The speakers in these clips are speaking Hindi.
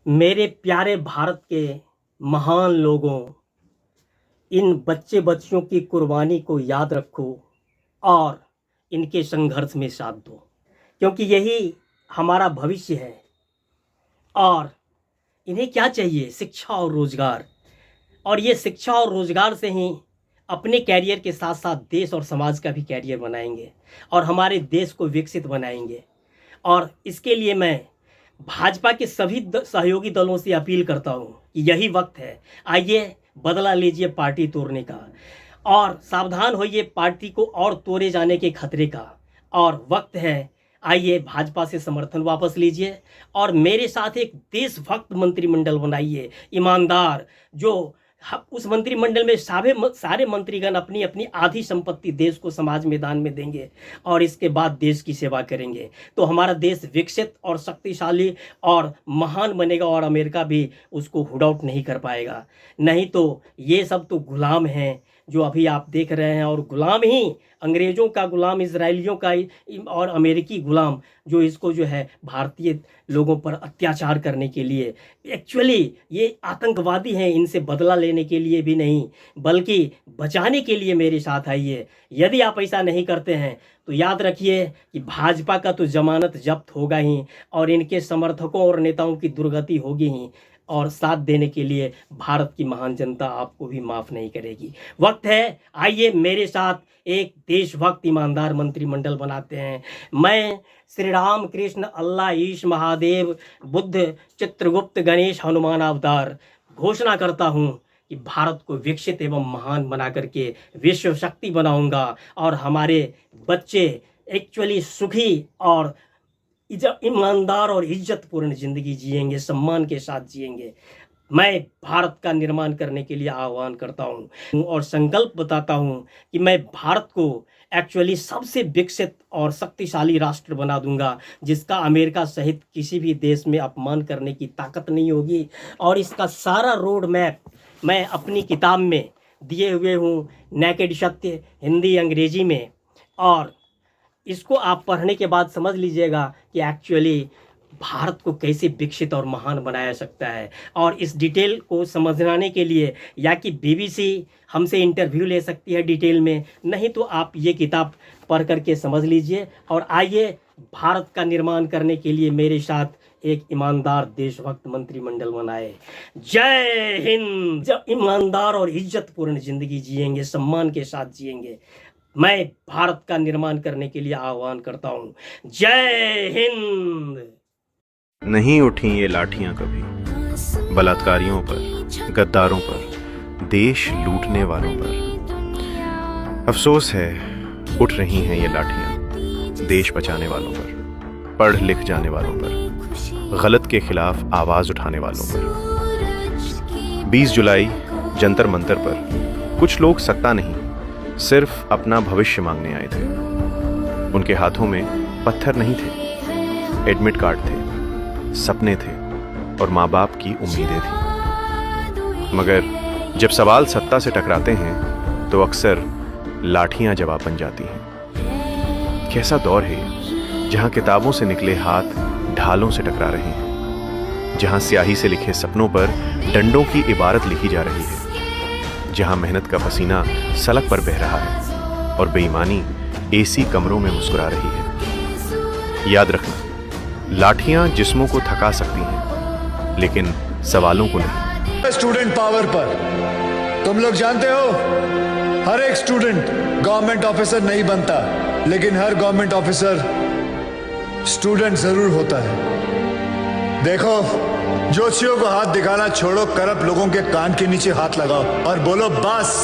मेरे प्यारे भारत के महान लोगों, इन बच्चे बच्चियों की कुर्बानी को याद रखो और इनके संघर्ष में साथ दो, क्योंकि यही हमारा भविष्य है। और इन्हें क्या चाहिए? शिक्षा और रोजगार। और ये शिक्षा और रोजगार से ही अपने कैरियर के साथ साथ देश और समाज का भी कैरियर बनाएंगे और हमारे देश को विकसित बनाएंगे। और इसके लिए मैं भाजपा के सभी सहयोगी दलों से अपील करता हूं कि यही वक्त है, आइए बदला लीजिए पार्टी तोड़ने का और सावधान होइए पार्टी को और तोड़े जाने के खतरे का। और वक्त है, आइए भाजपा से समर्थन वापस लीजिए और मेरे साथ एक देशभक्त मंत्रिमंडल बनाइए, ईमानदार, जो उस मंत्रिमंडल में सारे मंत्रीगण अपनी अपनी आधी संपत्ति देश को समाज में दान में देंगे और इसके बाद देश की सेवा करेंगे, तो हमारा देश विकसित और शक्तिशाली और महान बनेगा और अमेरिका भी उसको हुड आउट नहीं कर पाएगा। नहीं तो ये सब तो गुलाम हैं जो अभी आप देख रहे हैं, और गुलाम ही अंग्रेज़ों का गुलाम, इजरायलियों का और अमेरिकी गुलाम जो इसको जो है भारतीय लोगों पर अत्याचार करने के लिए, एक्चुअली ये आतंकवादी हैं, इनसे बदला लेने के लिए भी नहीं बल्कि बचाने के लिए मेरे साथ आइए। यदि आप ऐसा नहीं करते हैं तो याद रखिए कि भाजपा का तो जमानत जब्त होगा ही और इनके समर्थकों और नेताओं की दुर्गति होगी ही, और साथ देने के लिए भारत की महान जनता आपको भी माफ़ नहीं करेगी। वक्त है, आइए मेरे साथ एक देशभक्त ईमानदार मंत्रिमंडल बनाते हैं। मैं श्री राम कृष्ण अल्लाह ईश महादेव बुद्ध चित्रगुप्त गणेश हनुमान अवतार घोषणा करता हूँ कि भारत को विकसित एवं महान बना करके विश्व शक्ति बनाऊंगा और हमारे बच्चे एक्चुअली सुखी और ईमानदार और इज्जतपूर्ण जिंदगी जिएंगे, सम्मान के साथ जिएंगे। मैं भारत का निर्माण करने के लिए आह्वान करता हूँ और संकल्प बताता हूँ कि मैं भारत को एक्चुअली सबसे विकसित और शक्तिशाली राष्ट्र बना दूंगा, जिसका अमेरिका सहित किसी भी देश में अपमान करने की ताकत नहीं होगी। और इसका सारा रोड मैप मैं अपनी किताब में दिए हुए हूँ, नेकेड सत्य, हिंदी अंग्रेजी में। और इसको आप पढ़ने के बाद समझ लीजिएगा कि एक्चुअली भारत को कैसे विकसित और महान बनाया सकता है। और इस डिटेल को समझाने के लिए या कि बीबीसी हमसे इंटरव्यू ले सकती है डिटेल में, नहीं तो आप ये किताब पढ़ करके समझ लीजिए और आइए भारत का निर्माण करने के लिए मेरे साथ एक ईमानदार देशभक्त मंत्रिमंडल बनाए। जय हिंद। जब ईमानदार और इज्जतपूर्ण जिंदगी जिएंगे, सम्मान के साथ जिएंगे, मैं भारत का निर्माण करने के लिए आह्वान करता हूं। जय हिंद। नहीं उठी ये लाठियां कभी बलात्कारियों पर, गद्दारों पर, देश लूटने वालों पर। अफसोस है उठ रही हैं ये लाठियां देश बचाने वालों पर, पढ़ लिख जाने वालों पर, गलत के खिलाफ आवाज उठाने वालों पर। 20 जुलाई जंतर मंतर पर कुछ लोग सत्ता नहीं, सिर्फ अपना भविष्य मांगने आए थे। उनके हाथों में पत्थर नहीं थे, एडमिट कार्ड थे, सपने थे और माँ बाप की उम्मीदें थी। मगर जब सवाल सत्ता से टकराते हैं तो अक्सर लाठियां जवाब बन जाती हैं। कैसा दौर है ये, जहां किताबों से निकले हाथ ढालों से टकरा रहे हैं, जहां स्याही से लिखे सपनों पर डंडों की इबारत लिखी जा रही है, जहां मेहनत का पसीना सड़क पर बह रहा है और बेईमानी एसी कमरों में मुस्कुरा रही है। याद रखना, लाठियां जिस्मों को थका सकती हैं, लेकिन सवालों को नहीं। स्टूडेंट पावर पर तुम लोग जानते हो, हर एक स्टूडेंट गवर्नमेंट ऑफिसर नहीं बनता, लेकिन हर गवर्नमेंट ऑफिसर स्टूडेंट जरूर होता है। देखो, जोशियों को हाथ दिखाना छोड़ो, करप्ट लोगों के कान के नीचे हाथ लगाओ और बोलो बस।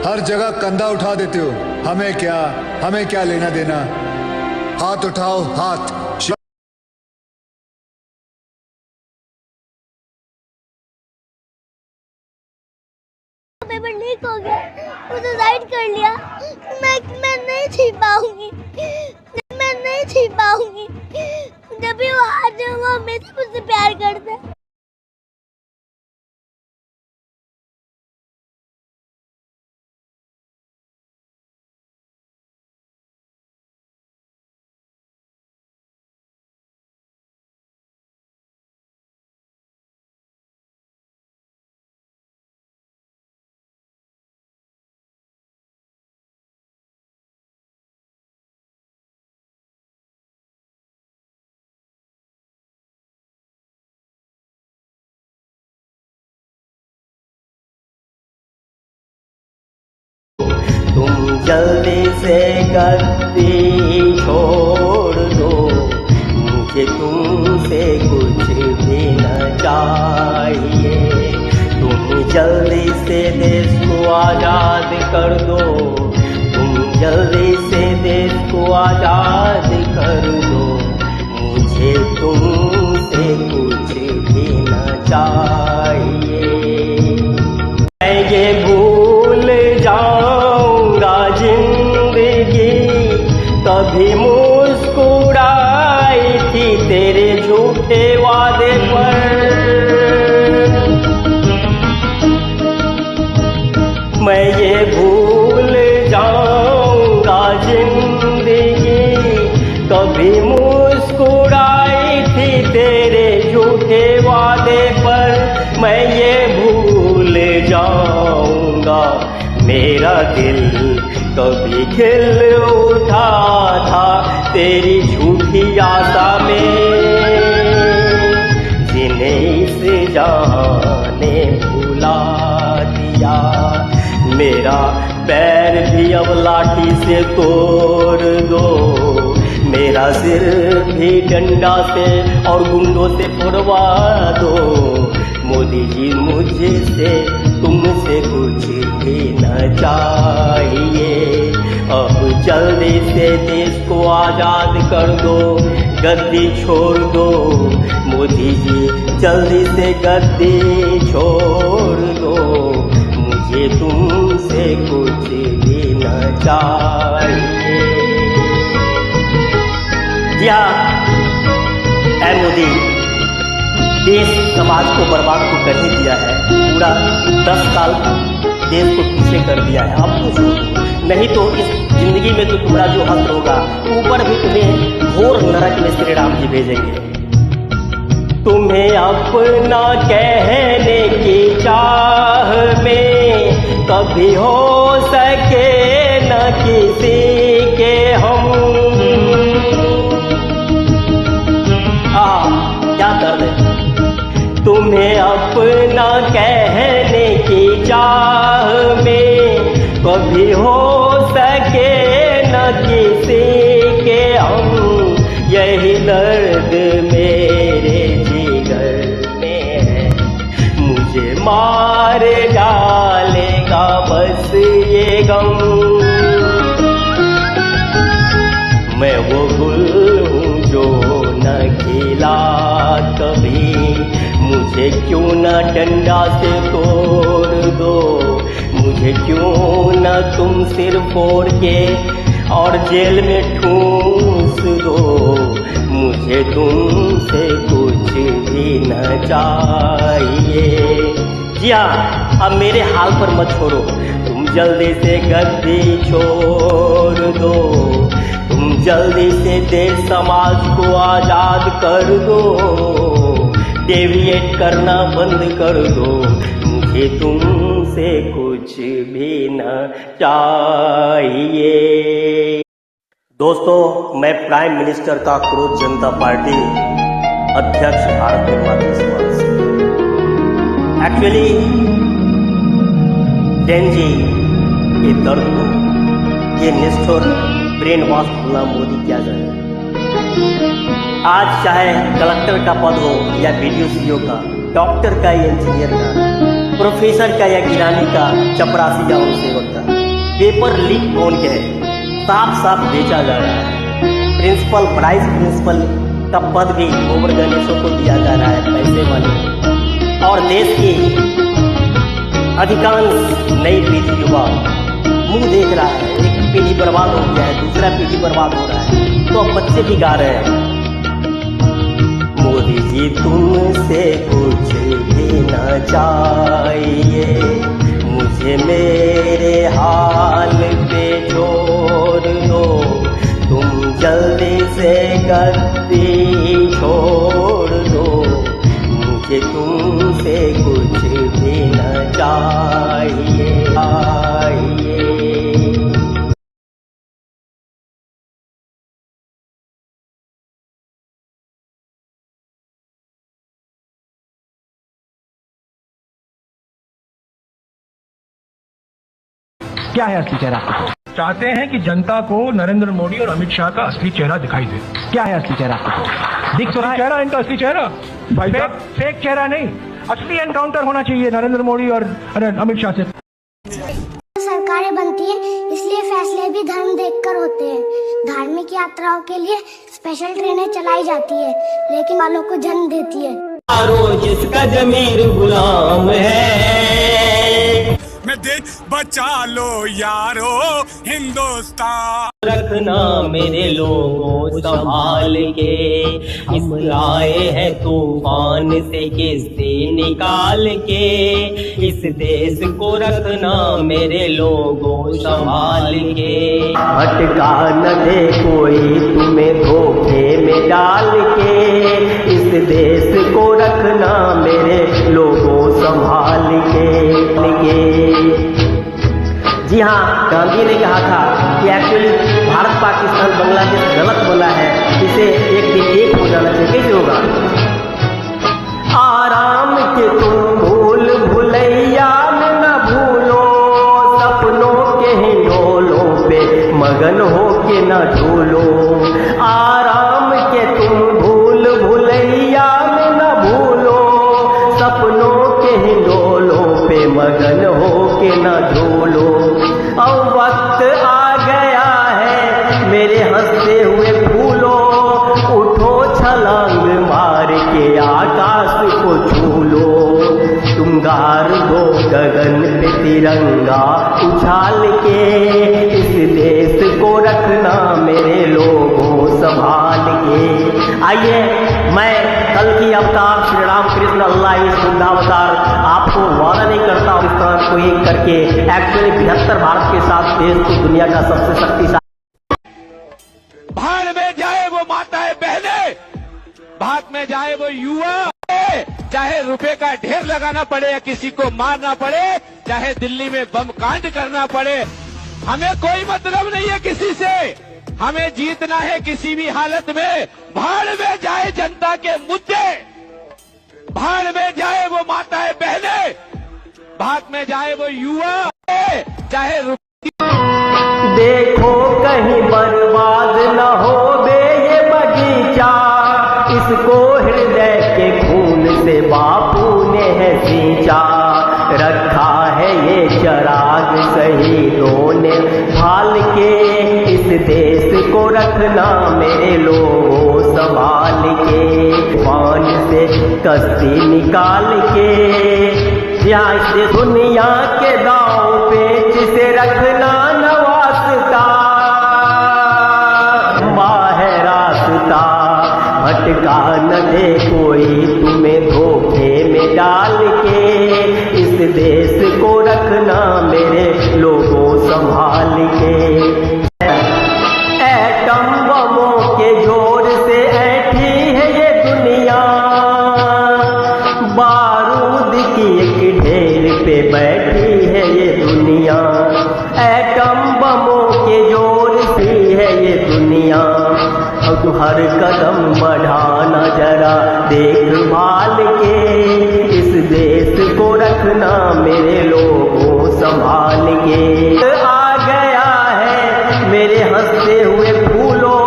हर जगह कंधा उठा देते हो, हमें क्या लेना देना। हाथ उठाओ, हाथ। पेपर लीक हो गया, वो सुसाइड कर लिया। मैं नहीं छी पाऊंगी, मैं नहीं छी पाऊंगी। जब भी वो हाथ जो वो हमेशा मुझसे प्यार करता है। तुम जल्दी से गद्दी छोड़ दो, मुझे तुमसे कुछ भी न चाहिए। तुम जल्दी से देश को आज़ाद कर दो, तुम जल्दी से देश को आज़ाद कर दो, मुझे तुमसे कुछ भी न चाहिए। मैं ये भूल जाऊंगा जिंदगी कभी मुस्कुराई थी तेरे झूठे वादे पर। मैं ये भूल जाऊंगा जिंदगी कभी मुस्कुराई थी तेरे झूठे वादे पर। मैं ये भूल जाऊंगा मेरा दिल कभी खिल उठा था तेरी झूठी आशा में, जिन्हें इस जहां ने भुला दिया। मेरा पैर भी अब लाठी से तोड़ दो, मेरा सिर भी डंडा से और गुंडों से फोड़वा दो। मोदी जी मुझसे तुमसे कुछ भी न चाहिए, अब जल्दी से देश को आज़ाद कर दो, गद्दी छोड़ दो। मोदी जी जल्दी से गद्दी छोड़ दो, मुझे तुमसे कुछ भी न चाहिए। जी हाँ, ऐ मोदी, देश समाज को बर्बाद तो कर ही दिया है, पूरा 10 साल देश को पीछे कर दिया है। अब कुछ नहीं तो इस जिंदगी में तो तुम्हारा जो हक होगा ऊपर भी तुम्हें घोर नरक में श्री राम जी भेजेंगे। तुम्हें अपना कहने की चाह में कभी हो सके न किसी के हम। क्या दर्द है। तुम्हें अपना कहने की चाह में कभी हो सके न किसी के हम। यही दर्द मेरे जिगर में है, मुझे मार डालेगा बस ये गम। मैं वो गुल हूँ जो न खिला कभी, मुझे क्यों न डंडा से तोड़ दो, मुझे क्यों न तुम सिर फोड़ के और जेल में ठूंस दो। मुझे तुमसे कुछ भी न चाहिए। जी हाँ, अब मेरे हाल पर मत छोड़ो, तुम जल्दी से गद्दी छोड़ दो, तुम जल्दी से देश समाज को आज़ाद कर दो, डेविएट करना बंद कर दो, मुझे तुमसे कुछ भी न चाहिए। दोस्तों, मैं प्राइम मिनिस्टर का क्रोध जनता पार्टी अध्यक्ष भारत निर्वाचन सभा से एक्चुअली जैन जी के दर्द को ये निष्ठुर ब्रेन वॉश भूलना मोदी क्या जाए। आज चाहे कलेक्टर का पद हो या वीडियो सीओ का, डॉक्टर का या इंजीनियर का, प्रोफेसर का या किरानी का, चपरासी या सेवक का, पेपर लीक कौन के है, साफ साफ बेचा जा रहा है। प्रिंसिपल, वाइस प्रिंसिपल का पद भी गोबर गणेशों को दिया जा रहा है, पैसे वाले। और देश की अधिकांश नई पीढ़ी युवा मुंह देख रहा है, एक पीढ़ी बर्बाद हो गया है, दूसरा पीढ़ी बर्बाद हो रहा है, तो अब बच्चे भी गा रहे हैं मोदी जी तुमसे कुछ भी न चाहिए, मुझे मेरे हाल पे छोड़ दो, तुम जल्दी से गद्दी छोड़ दो, मुझे तुमसे कुछ भी न चाहिए। क्या है असली चेहरा? चाहते हैं कि जनता को नरेंद्र मोदी और अमित शाह का असली चेहरा दिखाई दे। क्या है असली चेहरा? दिख तो रहा है चेहरा, इनका असली चेहरा, फेक चेहरा नहीं, असली एनकाउंटर होना चाहिए नरेंद्र मोदी और अमित शाह से। सरकारें बनती हैं, इसलिए फैसले भी धर्म देखकर होते हैं। धार्मिक यात्राओं के लिए स्पेशल ट्रेनें चलाई जाती है, लेकिन वालों को जन्म देती है। जिसका जमीर गुलाम है, मैं देख बचा लो यारो हिंदुस्तान। रखना मेरे लोगों संभाल के, इस आए हैं तूफान से किस्से निकाल के। इस देश को रखना मेरे लोगों संभाल के, भटका न दे कोई तुम्हें धोखे में डाल के। इस देश को रखना मेरे लोगों संभाल के। जी हाँ, गांधी ने कहा था कि एक्चुअली भारत पाकिस्तान बांग्लादेश गलत बोला है, इसे एक दिन एक हो जाना चाहिए। कैसे होगा? आराम के तुम भूल भुलैया में न भूलो, सपनों के हिंडोलों पे मगन हो के न झूलो। आराम के तुम भूल भुलैया में न भूलो, सपनों के हिंडोलों पे मगन हो के न झूलो। अब वक्त आ गया है मेरे हंसते हुए फूलों, उठो छलांग मार के आकाश को छू लो। तुम गार दो गगन पे तिरंगा उछाल के, इस देश को रखना मेरे लोगों संभाल के। आइए, मैं कल की अवतार श्री राम कृष्ण अल्लाह शुद्धावतार आपको वादा नहीं करता पाकिस्तान को एक करके एक्चुअली 72 भारत के साथ देश को दुनिया का सबसे शक्तिशाली। भाड़ में जाए वो माताएं बहने, भाग में जाए वो युवा। चाहे रुपए का ढेर लगाना पड़े या किसी को मारना पड़े, चाहे दिल्ली में बम कांड करना पड़े, हमें कोई मतलब नहीं है किसी से। हमें जीतना है किसी भी हालत में। भाड़ में जाए जनता के मुद्दे, भाड़ में जाए वो माताएं बहने, भाग में जाए वो युवा। चाहे देखो कहीं बर्बाद न हो बे ये बगीचा, इसको हृदय के खून से बापू ने है सींचा। रखा है ये चराग शहीदों ने भाल के, इस देश को रखना मेरे लोगों संभाल के। पान से कश्ती निकाल के, यहाँ से दुनिया के दांव पेच से रखना नवासता। है रास्ता भटका न दे कोई तुम्हें धोखे में डाल के, इस देश को रखना मेरे लोगों संभाल के। एटम बमों के जोर से ऐठी है ये दुनिया, बारूद की एक ढेर पे बैठी है ये दुनिया। एटम बमों के जोर से है ये दुनिया, अब हर कदम बढ़ाना जरा देखभाल के, इस देश को रखना मेरे लोगों संभाल के। आ गया है मेरे हंसते हुए फूलों,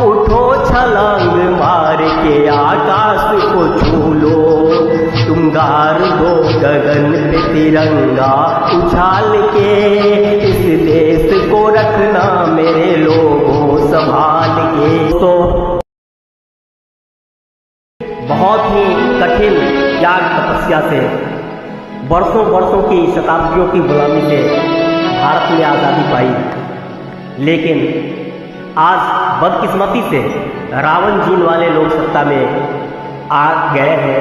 उठो छलांग मार के आकाश को छू लो। तुम गार दो गगन पे तिरंगा उछाल के, इस देश को रखना मेरे लोगों संभाल के। तो बहुत ही कठिन त्याग तपस्या से, बरसों बरसों की शताब्दियों की गुलामी से भारत ने आज़ादी पाई, लेकिन आज बदकिस्मती से रावण जीन वाले लोग सत्ता में आ गए हैं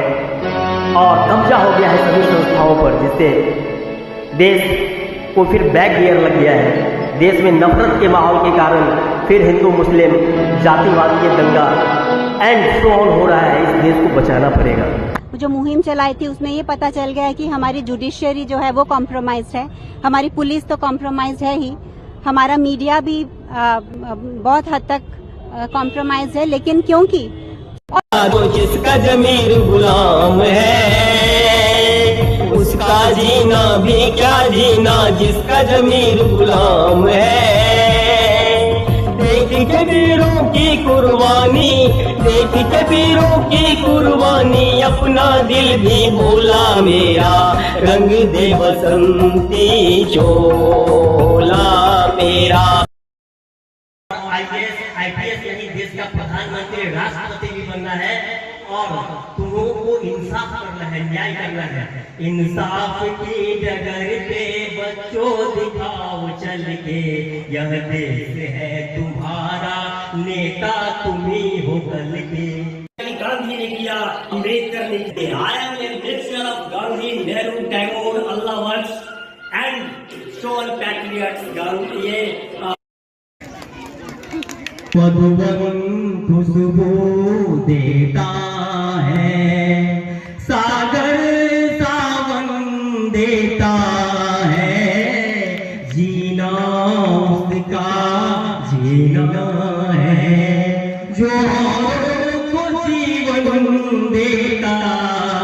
और कब्जा हो गया है सभी संस्थाओं पर, जिससे देश को फिर बैक गियर लग गया है। देश में नफरत के माहौल के कारण फिर हिंदू मुस्लिम जातिवाद के दंगा एंड सो ऑन हो रहा है। इस देश को बचाना पड़ेगा। जो मुहिम चलाई थी उसमें ये पता चल गया है कि हमारी जुडिशियरी जो है वो कॉम्प्रोमाइज्ड है, हमारी पुलिस तो कॉम्प्रोमाइज्ड है ही, हमारा मीडिया भी बहुत हद तक कॉम्प्रोमाइज्ड है। लेकिन क्योंकि जिसका जमीर गुलाम है उसका जीना जीना भी क्या जीना जिसका जमीर गुलाम है। देख के वीरों की कुर्बानी, देख के वीरों की कुर्बानी, अपना दिल भी भूला मेरा, रंग दे बसंती चोला मेरा। आईपीएस यानी देश का प्रधानमंत्री, राष्ट्रपति भी बनना है और तुमों को इंसाफ करना है, न्याय करना है। इंसाफ की डगर पे बच्चों दिखाओ चल के, यह देश है तुम्हारा, नेता तुम ही हो कल के। गांधी ने किया, अम्बेडकर ने किया। I am a mixture of Gandhi, Nehru, Tagore, Allah once and so on patriots. Gandhi ये मधुबन खुशबू देता है, सागर सावन देता है, जीना उसका जीना है, जो को जीवन देता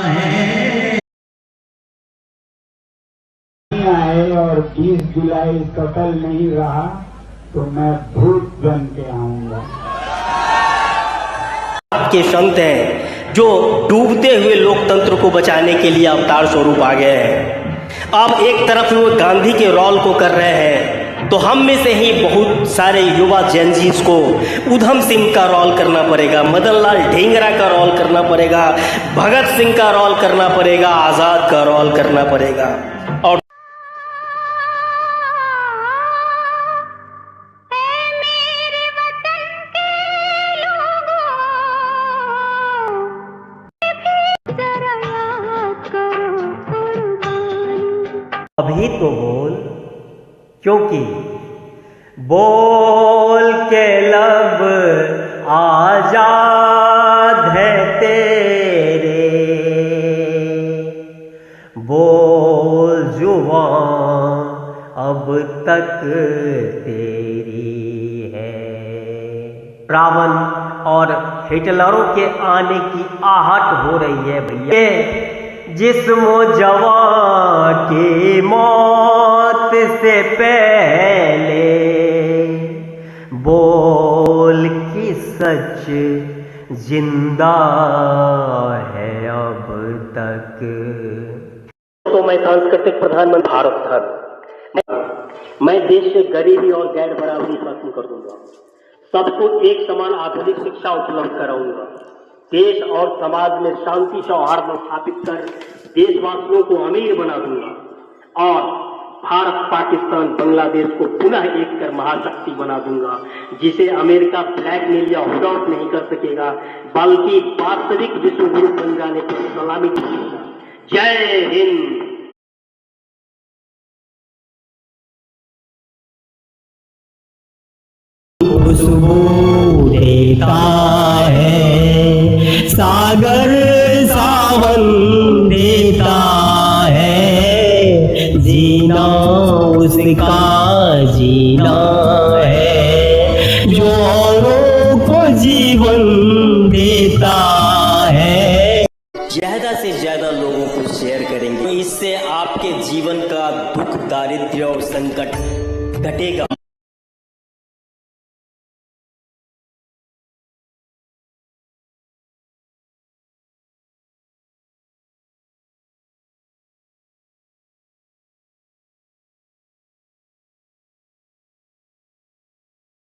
है। आए और 20 जुलाई कतल नहीं रहा तो मैं भूत बन के आऊंगा। के संत हैं जो डूबते हुए लोकतंत्र को बचाने के लिए अवतार स्वरूप आ गए हैं। अब एक तरफ वो गांधी के रोल को कर रहे हैं, तो हम में से ही बहुत सारे युवा जेनजीज को उधम सिंह का रोल करना पड़ेगा, मदन लाल ढींगरा का रोल करना पड़ेगा, भगत सिंह का रोल करना पड़ेगा, आजाद का रोल करना पड़ेगा। और अभी तो बोल, क्योंकि बोल के लब आजाद है तेरे, बोल जुबां अब तक तेरी है। रावण और हिटलरों के आने की आहट हो रही है भैया। जिस्मो जवां की मौत से पहले बोल की सच जिंदा है अब तक। तो मैं सांस्कृतिक प्रधानमंत्री भारत धर्म, मैं देश से गरीबी और गैर बराबरी खत्म कर दूंगा, सबको एक समान आधुनिक शिक्षा उपलब्ध कराऊंगा, देश और समाज में शांति सौहार्द स्थापित कर देशवासियों को अमीर बना दूंगा और भारत, पाकिस्तान, बांग्लादेश को पुनः एक कर महाशक्ति बना दूंगा, जिसे अमेरिका ब्लैकमेल या हुड आउट नहीं कर सकेगा, बल्कि वास्तविक विश्व गुरु बन जाने की सलामी देगा। जय हिंद। खुशबू देता है, सागर सावन देता है, जीना उसका जीना है, जो औरों को जीवन देता है। ज्यादा से ज्यादा लोगों को शेयर करेंगे, इससे आपके जीवन का दुख, दारिद्र्य और संकट घटेगा।